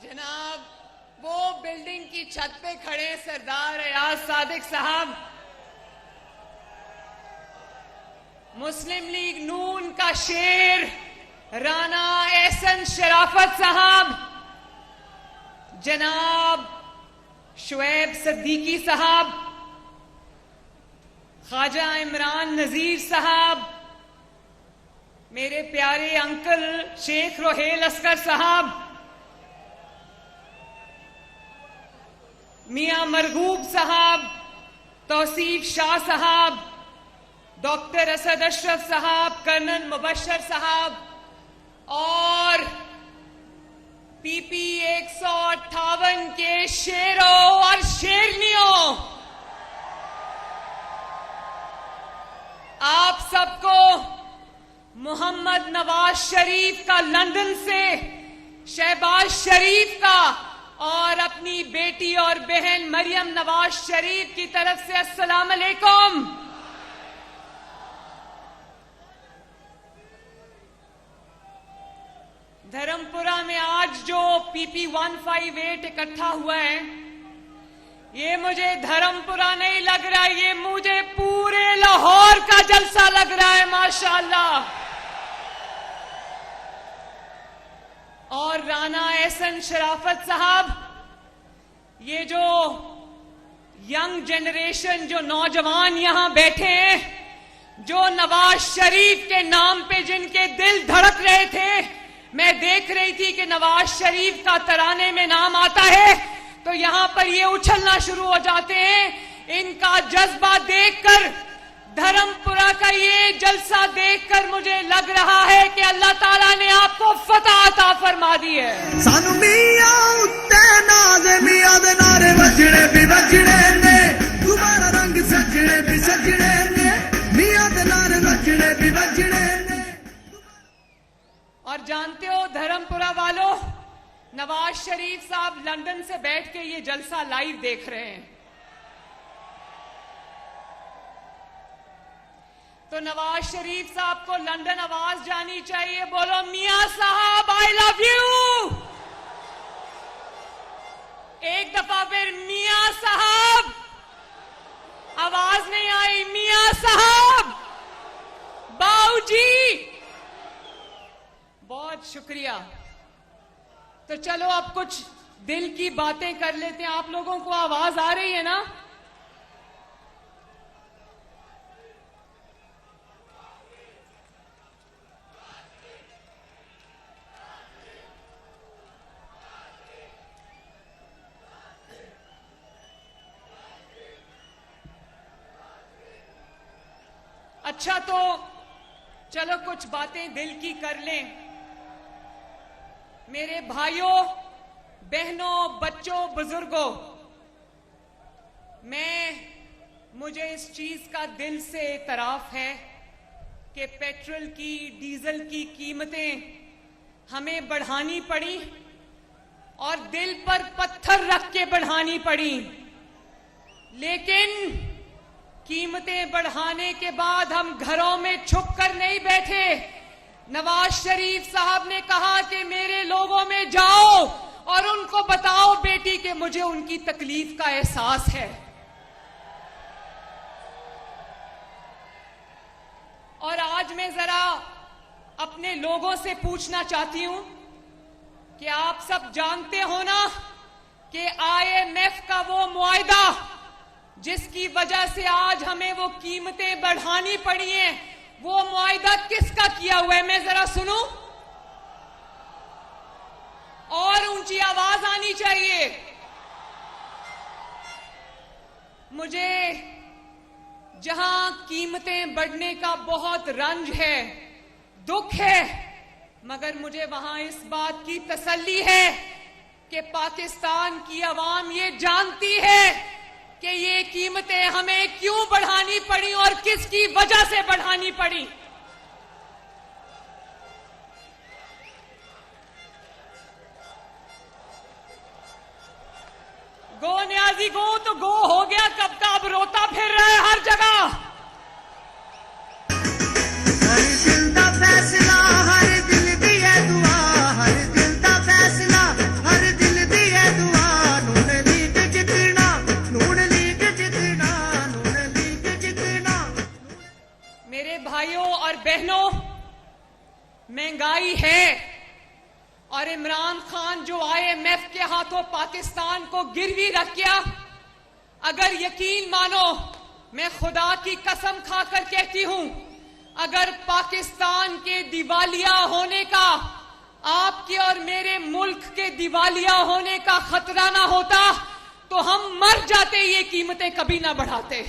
जनाब, वो बिल्डिंग की छत पे खड़े सरदार अयाज सादिक साहब, मुस्लिम लीग नून का शेर राना एहसन शराफत साहब, जनाब शुएब सिद्दीकी साहब, ख्वाजा इमरान नजीर साहब, मेरे प्यारे अंकल शेख रोहेल असगर साहब, मियां मरगूब साहब, तौसीफ शाह साहब, डॉक्टर असद अशरफ साहब, कर्नल मुबशर साहब और पीपी 158 के शेरों और शेरनियों, आप सबको मोहम्मद नवाज शरीफ का लंदन से, शहबाज शरीफ का और अपनी बेटी और बहन मरियम नवाज शरीफ की तरफ से अस्सलाम अलैकुम। धर्मपुरा में आज जो पीपी 158 इकट्ठा हुआ है, ये मुझे धर्मपुरा नहीं लग रहा, ये मुझे पूरे लाहौर का जलसा लग रहा है माशाअल्लाह। और राना एहसन शराफत साहब, ये जो यंग जनरेशन, जो नौजवान यहां बैठे हैं, जो नवाज शरीफ के नाम पे जिनके दिल धड़क रहे थे, मैं देख रही थी कि नवाज शरीफ का तराने में नाम आता है तो यहां पर ये उछलना शुरू हो जाते हैं। इनका जज्बा देखकर, धर्मपुरा का ये जलसा देखकर मुझे लग रहा है कि अल्लाह ताला ने आपको फतह अता फरमा दी है। सानू मियां उत्ते नाज़ मियां दे नारे वजने भी वजने ने, तुम्हारा रंग सजने भी सजने ने, मियां दे नारे वजने भी वजने ने। और जानते हो धर्मपुरा वालों, नवाज शरीफ साहब लंदन से बैठ के ये जलसा लाइव देख रहे हैं, तो नवाज शरीफ साहब को लंदन आवाज जानी चाहिए। बोलो मियां साहब आई लव यू। एक दफा फिर मियां साहब, आवाज नहीं आई, मियां साहब, बाऊजी, बहुत शुक्रिया। तो चलो अब कुछ दिल की बातें कर लेते हैं। आप लोगों को आवाज आ रही है ना? अच्छा, तो चलो कुछ बातें दिल की कर लें। मेरे भाइयों, बहनों, बच्चों, बुजुर्गों, मुझे इस चीज का दिल से एतराफ है कि पेट्रोल की, डीजल की कीमतें हमें बढ़ानी पड़ी और दिल पर पत्थर रख के बढ़ानी पड़ी, लेकिन कीमतें बढ़ाने के बाद हम घरों में छुप कर नहीं बैठे। नवाज शरीफ साहब ने कहा कि मेरे लोगों में जाओ और उनको बताओ बेटी कि मुझे उनकी तकलीफ का एहसास है। और आज मैं जरा अपने लोगों से पूछना चाहती हूं कि आप सब जानते हो ना कि IMF का वो मुआहदा जिसकी वजह से आज हमें वो कीमतें बढ़ानी पड़ी हैं, वो मुआहदा किसका किया हुआ है? मैं जरा सुनूं, और ऊंची आवाज आनी चाहिए। मुझे जहां कीमतें बढ़ने का बहुत रंज है, दुख है, मगर मुझे वहां इस बात की तसल्ली है कि पाकिस्तान की आवाम ये जानती है कि ये कीमतें हमें क्यों बढ़ानी पड़ी और किसकी वजह से बढ़ानी पड़ी। गो न्याजी गो तो गो हो गया कब का, अब रोता फिर रहा है हर जगह। हर दिल दा फैसला, हर दिल दी है दुआ, हर दिल दा फैसला, हर दिल इमरान खान जो IMF के हाथों पाकिस्तान को गिरवी रख गया, अगर यकीन मानो, मैं खुदा की कसम खाकर कहती हूं, अगर पाकिस्तान के दिवालिया होने का, आपके और मेरे मुल्क के दिवालिया होने का खतरा ना होता तो हम मर जाते, ये कीमतें कभी ना बढ़ाते।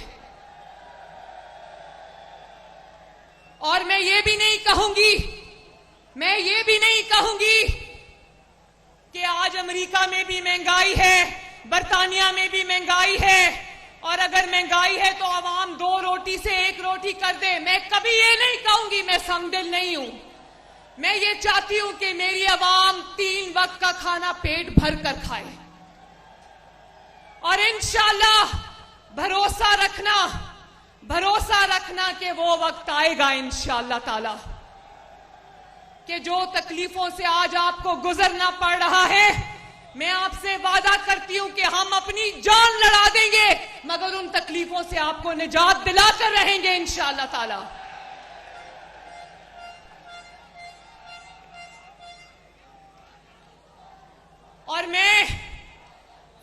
और मैं ये भी नहीं कहूंगी कि आज अमेरिका में भी महंगाई है, बरतानिया में भी महंगाई है, और अगर महंगाई है तो आवाम 2 रोटी से 1 रोटी कर दे। मैं कभी ये नहीं कहूंगी, मैं संगदिल नहीं हूं। मैं ये चाहती हूं कि मेरी आवाम 3 वक्त का खाना पेट भर कर खाए, और इंशाअल्लाह भरोसा रखना कि वो वक्त आएगा इंशाअल्लाह ताला कि जो तकलीफों से आज आपको गुजरना पड़ रहा है, मैं आपसे वादा करती हूं कि हम अपनी जान लड़ा देंगे, मगर उन तकलीफों से आपको निजात दिलाकर रहेंगे इंशाअल्लाह ताला। और मैं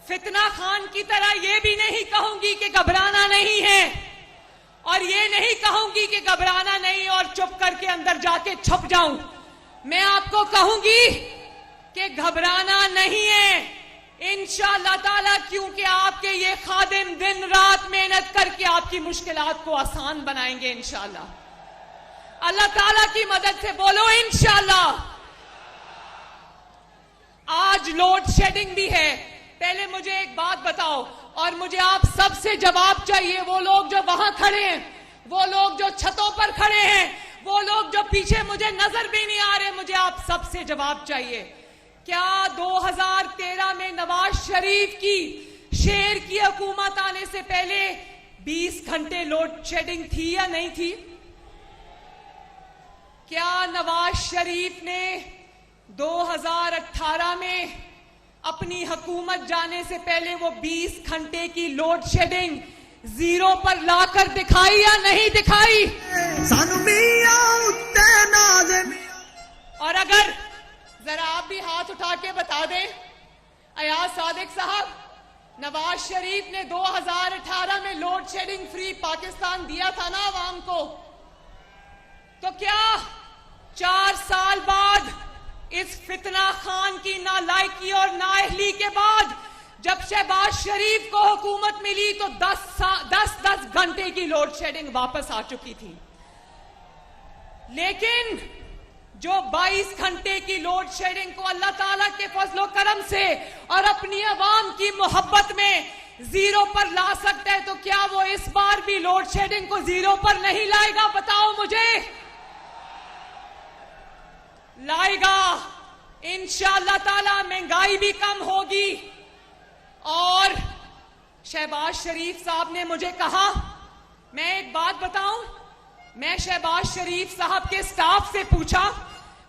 फितना खान की तरह ये भी नहीं कहूंगी कि घबराना नहीं है, और ये नहीं कहूंगी कि घबराना नहीं और चुप करके अंदर जाके छुप जाऊं। मैं आपको कहूंगी कि घबराना नहीं है इंशाअल्लाह ताला, क्योंकि आपके ये खादिम दिन रात मेहनत करके आपकी मुश्किलात को आसान बनाएंगे इंशाअल्लाह। अल्लाह ताला की मदद से बोलो इंशाअल्लाह। आज लोड शेडिंग भी है। पहले मुझे एक बात बताओ, और मुझे आप सबसे जवाब चाहिए, वो लोग जो वहां खड़े हैं, वो लोग जो छतों पर खड़े हैं, वो लोग जो पीछे मुझे नजर भी नहीं आ रहे, मुझे आप सबसे जवाब चाहिए। क्या 2013 में नवाज शरीफ की शेर की हुकूमत आने से पहले 20 घंटे लोड शेडिंग थी या नहीं थी? क्या नवाज शरीफ ने 2018 में अपनी हुकूमत जाने से पहले वो 20 घंटे की लोड शेडिंग 0 पर लाकर दिखाई या नहीं दिखाई? और अगर जरा आप भी हाथ उठा के बता दें, अयाज सादिक साहब, नवाज शरीफ ने 2018 में लोड शेडिंग फ्री पाकिस्तान दिया था ना आवाम को, तो क्या 4 साल बाद इस फितना खान की नालायकी और नाअहली के बाद जब शहबाज शरीफ को हुकूमत मिली तो 10 घंटे की लोड शेडिंग वापस आ चुकी थी। लेकिन जो 22 घंटे की लोड शेडिंग को अल्लाह ताला के फजलो करम से और अपनी आवाम की मोहब्बत में 0 पर ला सकता है, तो क्या वो इस बार भी लोड शेडिंग को 0 पर नहीं लाएगा? बताओ मुझे। लाएगा इंशाअल्लाह ताला। महंगाई भी कम होगी। और शहबाज शरीफ साहब ने मुझे कहा, मैं एक बात बताऊं, मैं शहबाज शरीफ साहब के स्टाफ से पूछा,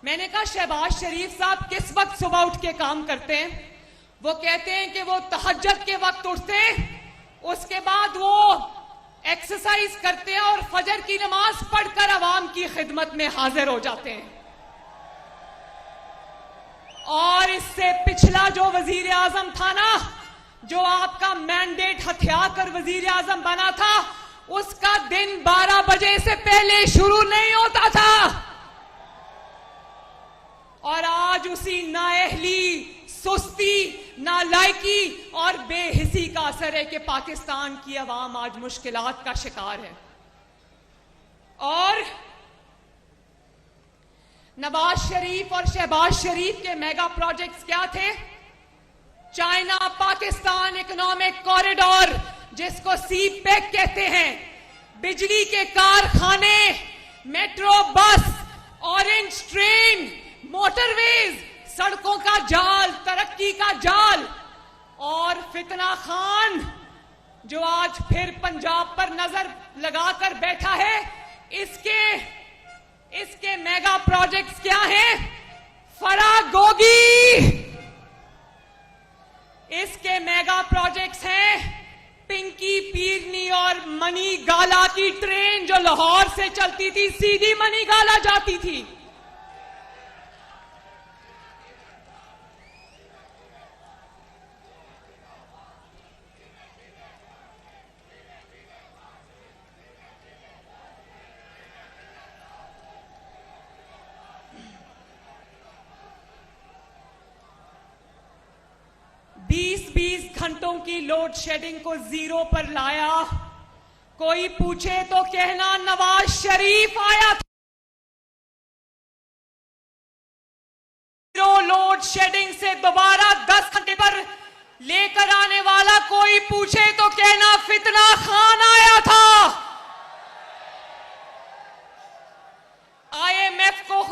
मैंने कहा शहबाज शरीफ साहब किस वक्त सुबह उठ के काम करते हैं? वो कहते हैं कि वो तहज्जुद के वक्त उठते हैं, उसके बाद वो एक्सरसाइज करते हैं और फजर की नमाज पढ़कर अवाम की खिदमत में हाजिर हो जाते हैं। और इससे पिछला जो वजीर आजम था ना, जो आपका मैंडेट हथिया कर वजीर आजम बना था, उसका दिन 12 बजे से पहले शुरू नहीं होता था। और आज उसी नाअहली, सुस्ती, नालायकी और बेहिसी का असर है कि पाकिस्तान की आवाम आज मुश्किलात का शिकार है। और नवाज शरीफ और शहबाज शरीफ के मेगा प्रोजेक्ट्स क्या थे? चाइना पाकिस्तान इकोनॉमिक कॉरिडोर, जिसको सीपैक कहते हैं, बिजली के कारखाने, metro bus, orange train, motorways, सड़कों का जाल, तरक्की का जाल। और फितना खान जो आज फिर पंजाब पर नजर लगाकर बैठा है, इसके मेगा प्रोजेक्ट्स क्या हैं? फरागोगी। इसके मेगा प्रोजेक्ट्स हैं पिंकी पीरनी और मनी गाला की ट्रेन, जो लाहौर से चलती थी सीधी मनी गाला जाती थी। घंटों की लोड शेडिंग को जीरो पर लाया। कोई पूछे तो कहना नवाज शरीफ आया था। जीरो लोड शेडिंग से दोबारा 10 घंटे पर लेकर आने वाला कोई पूछे तो कहना फितना खान आया था। IMF को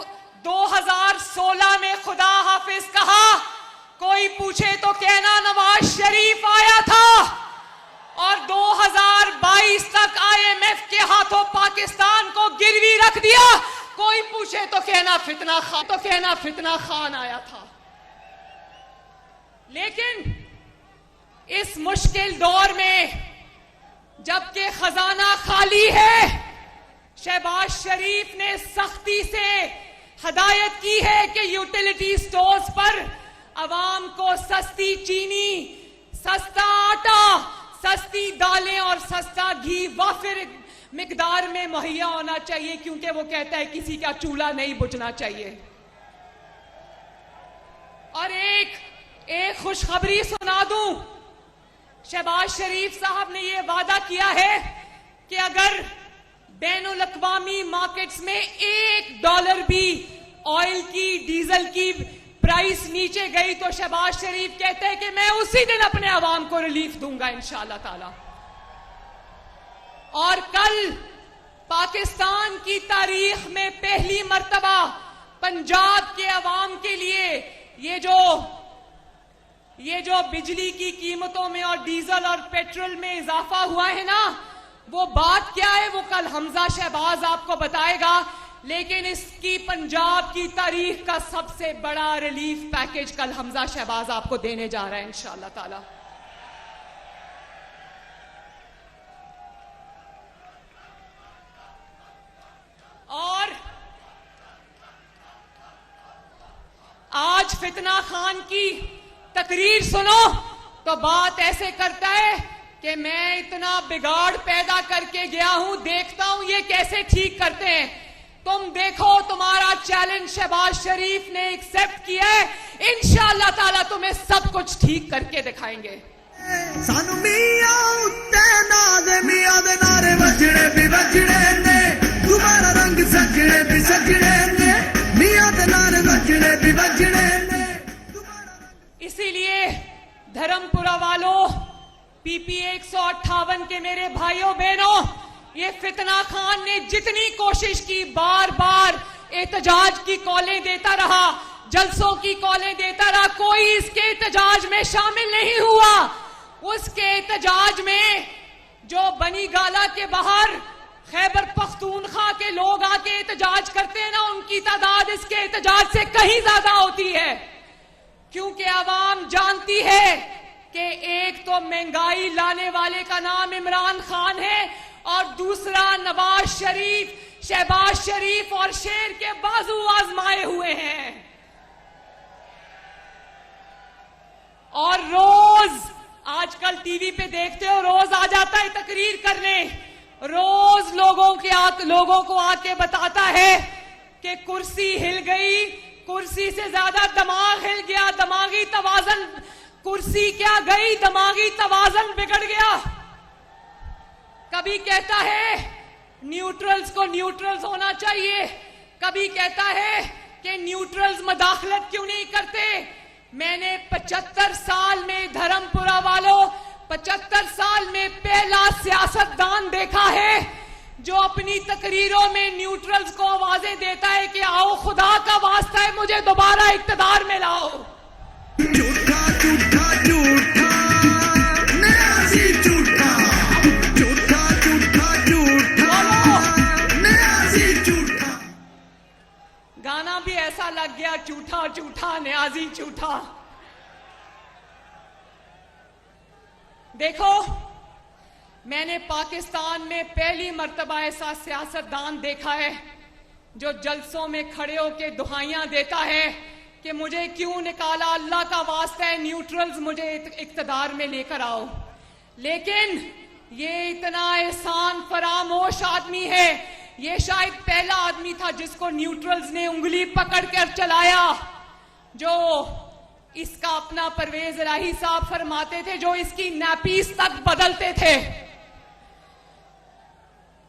2016 में खुदा हाफिज कहा, कोई पूछे तो कहना नवाज शरीफ आया था। और 2022 तक IMF के हाथों पाकिस्तान को गिरवी रख दिया। कोई पूछे तो कहना फितना खान आया था। लेकिन इस मुश्किल दौर में जबकि खजाना खाली है, शहबाज शरीफ ने सख्ती से हदायत की है कि यूटिलिटी स्टोर्स पर अवाम को सस्ती चीनी, सस्ता आटा, सस्ती दालें और सस्ता घी वाफिर मिकदार में मुहैया होना चाहिए, क्योंकि वो कहता है किसी का चूल्हा नहीं बुझना चाहिए। और एक खुशखबरी सुना दूं, शहबाज शरीफ साहब ने यह वादा किया है कि अगर बैनुल अक़वामी मार्केट्स में $1 भी ऑयल की, डीजल की प्राइस नीचे गई तो शहबाज शरीफ कहते हैं कि मैं उसी दिन अपने अवाम को रिलीफ दूंगा इंशाअल्लाह ताला। और कल पाकिस्तान की तारीख में पहली मर्तबा पंजाब के अवाम के लिए ये जो बिजली की कीमतों में और डीजल और पेट्रोल में इजाफा हुआ है ना, वो बात क्या है वो कल हमजा शहबाज आपको बताएगा। लेकिन इसकी पंजाब की तारीख का सबसे बड़ा रिलीफ पैकेज कल हमजा शहबाज आपको देने जा रहा है इंशाअल्लाह ताला। और आज फितना खान की तकरीर सुनो तो बात ऐसे करता है कि मैं इतना बिगाड़ पैदा करके गया हूं, देखता हूं ये कैसे ठीक करते हैं। तुम देखो, तुम्हारा चैलेंज शहबाज शरीफ ने एक्सेप्ट किया है, इंशाअल्लाह ताला तुम्हें सब कुछ ठीक करके दिखाएंगे। सानू मियां उत्ते नाज़ मियां दे नारे वजने भी वजने ने, तुम्हारा रंग सजने भी सजने ने, मियां दे नारे वजने भी वजने ने। इसीलिए धर्मपुरा वालों, PP 158 के मेरे भाइयों बहनों, ये फितना खान ने जितनी कोशिश की, बार बार एहतजाज की कॉलें देता रहा, जलसों की कॉलें देता रहा, कोई इसके एहतजाज में शामिल नहीं हुआ। उसके एहतजाज में जो बनी गाला के बाहर खैबर पख्तूनख्वा के लोग आके एहतजाज करते हैं ना, उनकी तादाद इसके एहतजाज से कहीं ज्यादा होती है। क्योंकि आवाम जानती है कि एक तो महंगाई लाने वाले का नाम इमरान खान है और दूसरा नवाज शरीफ, शहबाज शरीफ और शेर के बाजू आजमाए हुए हैं। और रोज आजकल टीवी पे देखते हो, रोज आ जाता है तकरीर करने, रोज लोगों को आके बताता है कि कुर्सी हिल गई, कुर्सी से ज्यादा दिमाग हिल गया, दिमागी तवाजन, कुर्सी क्या गई, दिमागी तवाजन बिगड़ गया। कभी कहता है न्यूट्रल्स को न्यूट्रल्स होना चाहिए, कभी कहता है कि न्यूट्रल्स मदाखलत क्यों नहीं करते। मैंने 75 साल में, धर्मपुरा वालों, 75 साल में पहला सियासतदान देखा है जो अपनी तकरीरों में न्यूट्रल्स को आवाजें देता है कि आओ खुदा का वास्ता है मुझे दोबारा इक्तदार में लाओ। झूठा झूठा झूठा न्याज़ी झूठा, झूठा झूठा झूठा न्याज़ी झूठा। गाना भी ऐसा लग गया, झूठा झूठा न्याज़ी झूठा। देखो, मैंने पाकिस्तान में पहली मर्तबा ऐसा सियासतदान देखा है जो जलसों में खड़े होकर दुहाइयां देता है कि मुझे क्यों निकाला, अल्लाह का वास्ता है न्यूट्रल्स मुझे इक्तदार में लेकर आओ। लेकिन ये इतना एहसान फरामोश आदमी है, ये शायद पहला आदमी था जिसको न्यूट्रल्स ने उंगली पकड़कर चलाया, जो इसका अपना परवेज इलाही साहब फरमाते थे, जो इसकी नैपीस तक बदलते थे।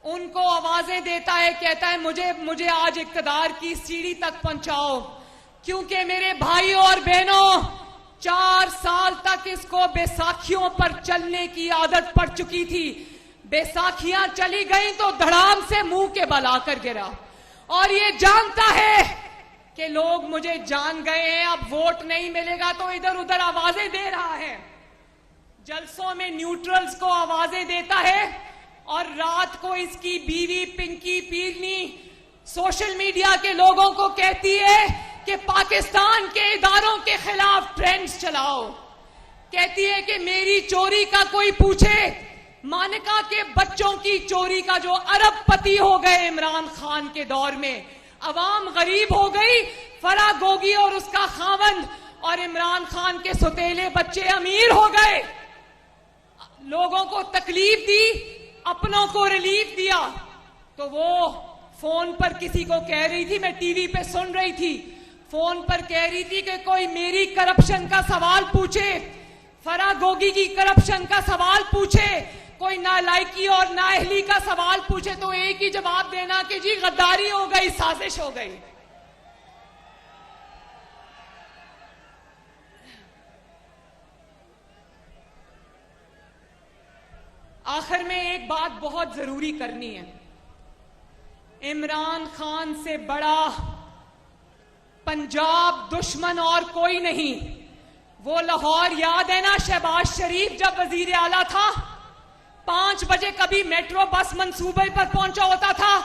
उनको आवाजें देता है, कहता है मुझे आज इक्तदार की सीढ़ी तक पहुंचाओ, क्योंकि मेरे भाइयों और बहनों 4 साल तक इसको बैसाखियों पर चलने की आदत पड़ चुकी थी। बैसाखियां चली गई तो धड़ाम से मुंह के बल आकर गिरा, और ये जानता है कि लोग मुझे जान गए हैं, अब वोट नहीं मिलेगा, तो इधर उधर आवाजें दे रहा है। जलसों में न्यूट्रल्स को आवाजें देता है, और रात को इसकी बीवी पिंकी पीरनी सोशल मीडिया के लोगों को कहती है कि पाकिस्तान के इदारों के खिलाफ ट्रेंड्स चलाओ। कहती है कि मेरी चोरी का कोई पूछे, मानिका के बच्चों की चोरी का, जो अरबपति हो गए इमरान खान के दौर में, अवाम गरीब हो गई, फराह गोगी और उसका खावंद और इमरान खान के सौतेले बच्चे अमीर हो गए। लोगों को तकलीफ दी, अपनों को रिलीफ दिया। तो वो फोन पर किसी को कह रही थी, मैं टीवी पे सुन रही थी, फोन पर कह रही थी कि कोई मेरी करप्शन का सवाल पूछे, फराह गोगी की करप्शन का सवाल पूछे, कोई नालायकी और नाअहली का सवाल पूछे, तो एक ही जवाब देना कि जी गद्दारी हो गई, साजिश हो गई। आखिर में एक बात बहुत जरूरी करनी है। इमरान खान से बड़ा पंजाब दुश्मन और कोई नहीं। वो लाहौर याद है ना, शहबाज शरीफ जब वजीर आला था, 5 बजे कभी मेट्रो बस मंसूबे पर पहुंचा होता था,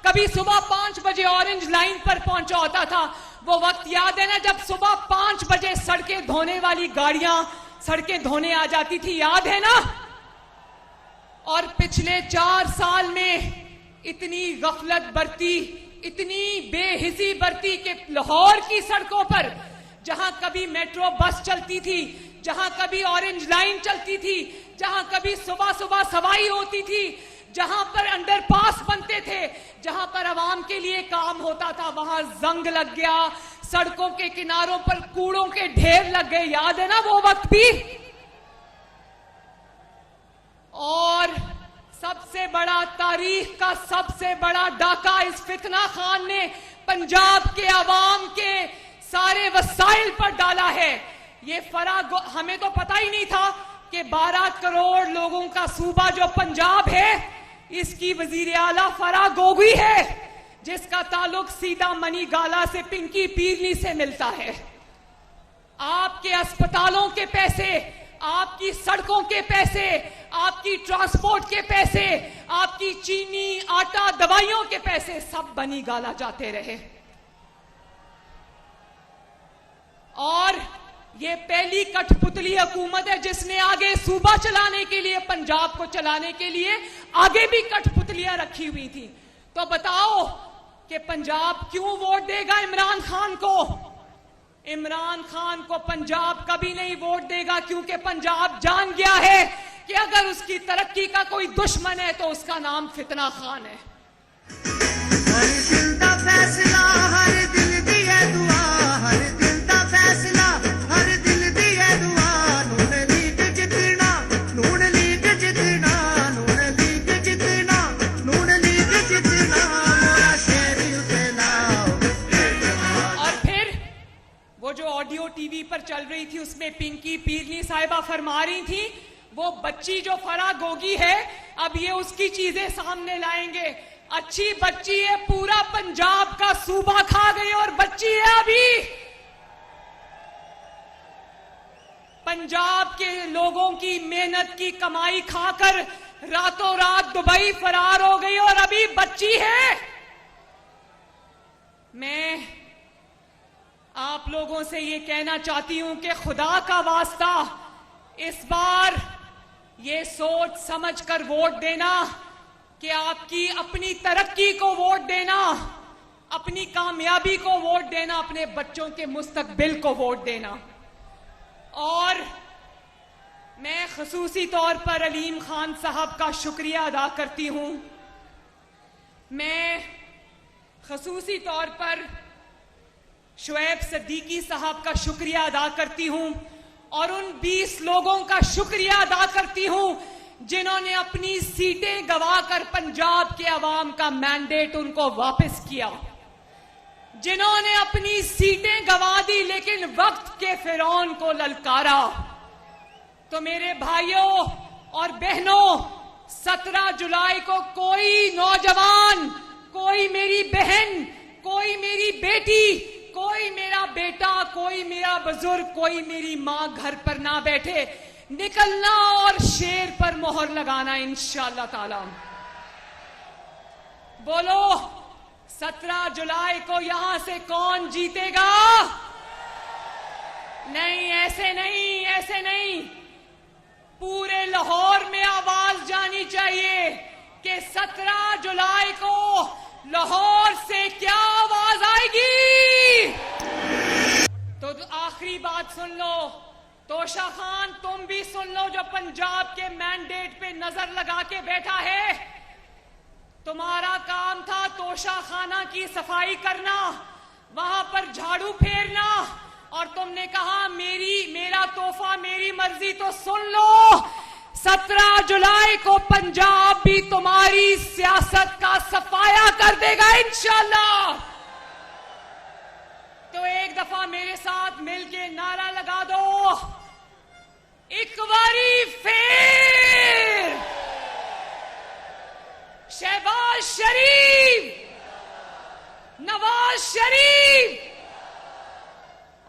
कभी सुबह 5 बजे ऑरेंज लाइन पर पहुंचा होता था। वो वक्त याद है ना, जब सुबह 5 बजे सड़कें धोने वाली गाड़ियां सड़कें धोने आ जाती थी, याद है ना। और पिछले 4 साल में इतनी गफलत बरती, इतनी बेहिसी बरती कि लाहौर की सड़कों पर जहां कभी मेट्रो बस चलती थी, जहां कभी ऑरेंज लाइन चलती थी, जहां कभी सुबह सुबह सवाई होती थी, जहां पर अंडरपास बनते थे, जहां पर आवाम के लिए काम होता था, वहां जंग लग गया, सड़कों के किनारों पर कूड़ों के ढेर लग गए। याद है ना वो वक्त भी। और सबसे बड़ा, तारीख का सबसे बड़ा डाका इस फितना खान ने पंजाब के अवाम के सारे वसाइल पर डाला है। ये हमें तो पता ही नहीं था कि 12 करोड़ लोगों का सूबा जो पंजाब है, इसकी वजीर आला फराह गोगी है, जिसका ताल्लुक सीधा मनी गाला से, पिंकी पीरनी से मिलता है। आपके अस्पतालों के पैसे, आपकी सड़कों के पैसे, आपकी ट्रांसपोर्ट के पैसे, आपकी चीनी, आटा, दवाइयों के पैसे सब बनी गाला जाते रहे। और ये पहली कठपुतली हुकूमत है जिसने आगे सूबा चलाने के लिए, पंजाब को चलाने के लिए आगे भी कठपुतलियां रखी हुई थी। तो बताओ कि पंजाब क्यों वोट देगा इमरान खान को? इमरान खान को पंजाब कभी नहीं वोट देगा, क्योंकि पंजाब जान गया है कि अगर उसकी तरक्की का कोई दुश्मन है तो उसका नाम फितना खान है। हर दिल दा फैसला, हर दिल दी है दुआ, हर दिल दा फैसला, हर दिल दी है दुआ। नून लीग जितना, नून लीग जितना, नून लीग जितना, नून लीग जितना, मोरा शेर उतना। और फिर वो जो ऑडियो टीवी पर चल रही थी, उसमें पिंकी पीरनी साहिबा फरमा रही थी, वो बच्ची जो फराह गोगी है, अब ये उसकी चीजें सामने लाएंगे। अच्छी बच्ची है, पूरा पंजाब का सूबा खा गई, और बच्ची है अभी पंजाब के लोगों की मेहनत की कमाई खाकर रातों रात दुबई फरार हो गई, और अभी बच्ची है। मैं आप लोगों से ये कहना चाहती हूं कि खुदा का वास्ता इस बार ये सोच समझ कर वोट देना कि आपकी अपनी तरक्की को वोट देना, अपनी कामयाबी को वोट देना, अपने बच्चों के मुस्तकबिल को वोट देना। और मैं खसूसी तौर पर अलीम खान साहब का शुक्रिया अदा करती हूं। मैं खसूसी तौर पर शुएब सिद्दीकी साहब का शुक्रिया अदा करती हूं और उन 20 लोगों का शुक्रिया अदा करती हूं जिन्होंने अपनी सीटें गंवाकर पंजाब के अवाम का मैंडेट उनको वापस किया, जिन्होंने अपनी सीटें गंवा दी लेकिन वक्त के फिरौन को ललकारा। तो मेरे भाइयों और बहनों, 17 जुलाई को कोई नौजवान, कोई मेरी बहन, कोई मेरी बेटी, कोई मेरा बेटा, कोई मेरा बुजुर्ग, कोई मेरी मां घर पर ना बैठे, निकलना और शेर पर मोहर लगाना इंशाअल्लाह ताला। बोलो 17 जुलाई को यहां से कौन जीतेगा? नहीं, ऐसे नहीं, ऐसे नहीं। पूरे लाहौर में आवाज जानी चाहिए कि 17 जुलाई को लाहौर से क्या आवाज आएगी। तो आखिरी बात सुन लो, तोशा खान तुम भी सुन लो जो पंजाब के मैंडेट पे नजर लगा के बैठा है। तुम्हारा काम था तोशा खाना की सफाई करना, वहां पर झाड़ू फेरना, और तुमने कहा मेरा तोहफा मेरी मर्जी। तो सुन लो, 17 जुलाई को पंजाब भी तुम्हारी सियासत का सफाया कर देगा इंशाअल्लाह। तो एक दफा मेरे साथ मिलके नारा लगा दो, एक बारी फिर शहबाज शरीफ, नवाज शरीफ,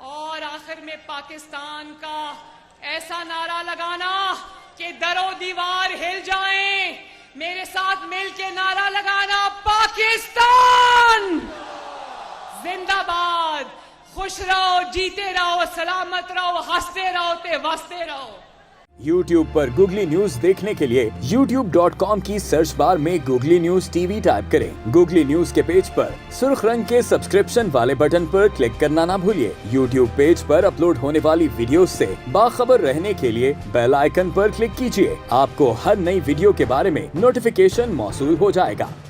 और आखिर में पाकिस्तान का ऐसा नारा लगाना कि दरो दीवार हिल जाएं। मेरे साथ मिलके नारा लगाना, पाकिस्तान जिंदाबाद। खुश रहो, जीते रहो, सलामत रहो, हंसते रहो, ते वसते रहो। YouTube पर Google न्यूज देखने के लिए youtube.com की सर्च बार में Google न्यूज TV टाइप करें। Google न्यूज के पेज पर सुर्ख रंग के सब्सक्रिप्शन वाले बटन पर क्लिक करना ना भूलिए। YouTube पेज पर अपलोड होने वाली वीडियोस से बाखबर रहने के लिए बेल आइकन पर क्लिक कीजिए। आपको हर नई वीडियो के बारे में नोटिफिकेशन मौसूल हो जाएगा।